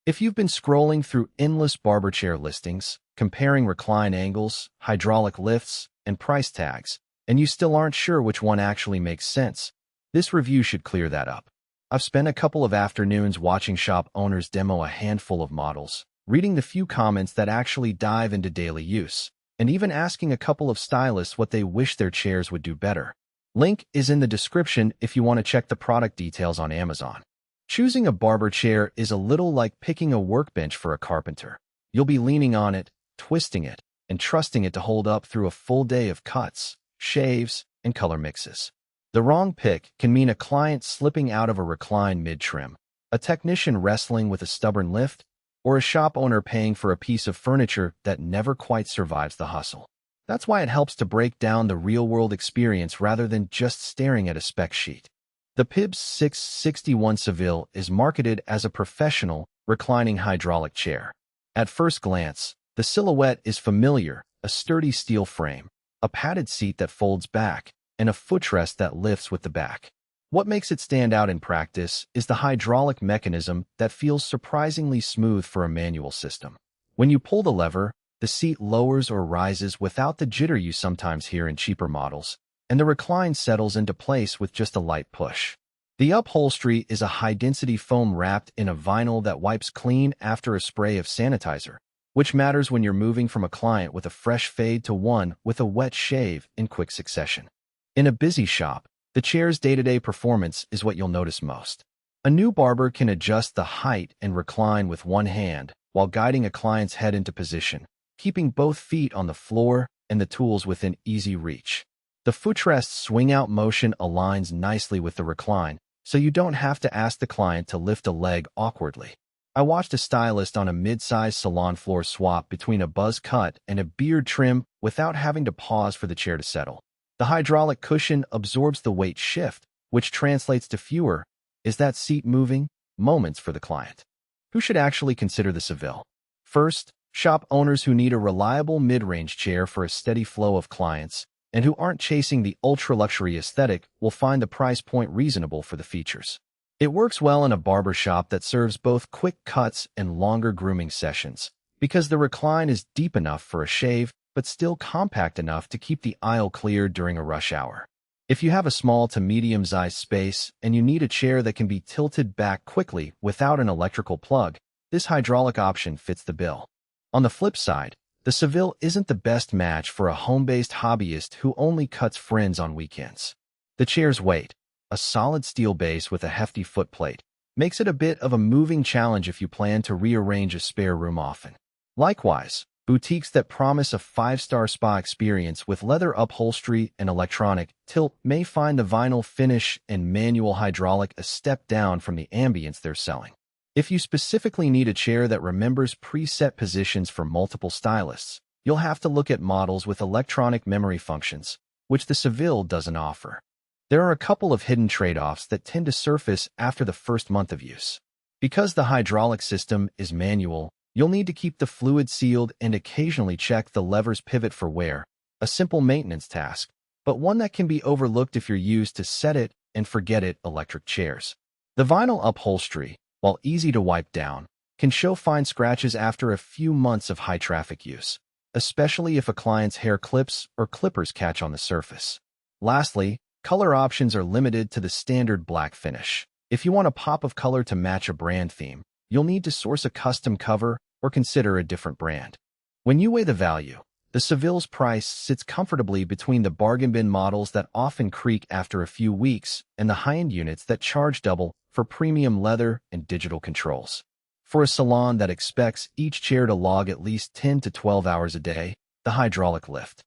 If you've been scrolling through endless barber chair listings, comparing recline angles, hydraulic lifts, and price tags, and you still aren't sure which one actually makes sense, this review should clear that up. I've spent a couple of afternoons watching shop owners demo a handful of models, reading the few comments that actually dive into daily use, and even asking a couple of stylists what they wish their chairs would do better. Link is in the description if you want to check the product details on Amazon. Choosing a barber chair is a little like picking a workbench for a carpenter. You'll be leaning on it, twisting it, and trusting it to hold up through a full day of cuts, shaves, and color mixes. The wrong pick can mean a client slipping out of a recline mid-trim, a technician wrestling with a stubborn lift, or a shop owner paying for a piece of furniture that never quite survives the hustle. That's why it helps to break down the real-world experience rather than just staring at a spec sheet. The Pibbs 661 Seville is marketed as a professional, reclining hydraulic chair. At first glance, the silhouette is familiar: a sturdy steel frame, a padded seat that folds back, and a footrest that lifts with the back. What makes it stand out in practice is the hydraulic mechanism that feels surprisingly smooth for a manual system. When you pull the lever, the seat lowers or rises without the jitter you sometimes hear in cheaper models, and the recline settles into place with just a light push. The upholstery is a high-density foam wrapped in a vinyl that wipes clean after a spray of sanitizer, which matters when you're moving from a client with a fresh fade to one with a wet shave in quick succession. In a busy shop, the chair's day-to-day performance is what you'll notice most. A new barber can adjust the height and recline with one hand while guiding a client's head into position, keeping both feet on the floor and the tools within easy reach. The footrest's swing-out motion aligns nicely with the recline, so you don't have to ask the client to lift a leg awkwardly. I watched a stylist on a mid-sized salon floor swap between a buzz cut and a beard trim without having to pause for the chair to settle. The hydraulic cushion absorbs the weight shift, which translates to fewer "is that seat moving?" moments for the client. Who should actually consider the Seville? First, shop owners who need a reliable mid-range chair for a steady flow of clients and who aren't chasing the ultra-luxury aesthetic will find the price point reasonable for the features. It works well in a barber shop that serves both quick cuts and longer grooming sessions, because the recline is deep enough for a shave but still compact enough to keep the aisle clear during a rush hour. If you have a small to medium-sized space and you need a chair that can be tilted back quickly without an electrical plug, this hydraulic option fits the bill. On the flip side, the Seville isn't the best match for a home-based hobbyist who only cuts fringe on weekends. The chair's weight, a solid steel base with a hefty footplate, makes it a bit of a moving challenge if you plan to rearrange a spare room often. Likewise, boutiques that promise a 5-star spa experience with leather upholstery and electronic tilt may find the vinyl finish and manual hydraulic a step down from the ambience they're selling. If you specifically need a chair that remembers preset positions for multiple stylists, you'll have to look at models with electronic memory functions, which the Seville doesn't offer. There are a couple of hidden trade-offs that tend to surface after the first month of use. Because the hydraulic system is manual, you'll need to keep the fluid sealed and occasionally check the lever's pivot for wear, a simple maintenance task, but one that can be overlooked if you're used to set-it-and-forget-it electric chairs. The vinyl upholstery, while easy to wipe down, can show fine scratches after a few months of high-traffic use, especially if a client's hair clips or clippers catch on the surface. Lastly, color options are limited to the standard black finish. If you want a pop of color to match a brand theme, you'll need to source a custom cover or consider a different brand. When you weigh the value, the Seville's price sits comfortably between the bargain bin models that often creak after a few weeks and the high-end units that charge double for premium leather and digital controls. For a salon that expects each chair to log at least 10 to 12 hours a day, the hydraulic lift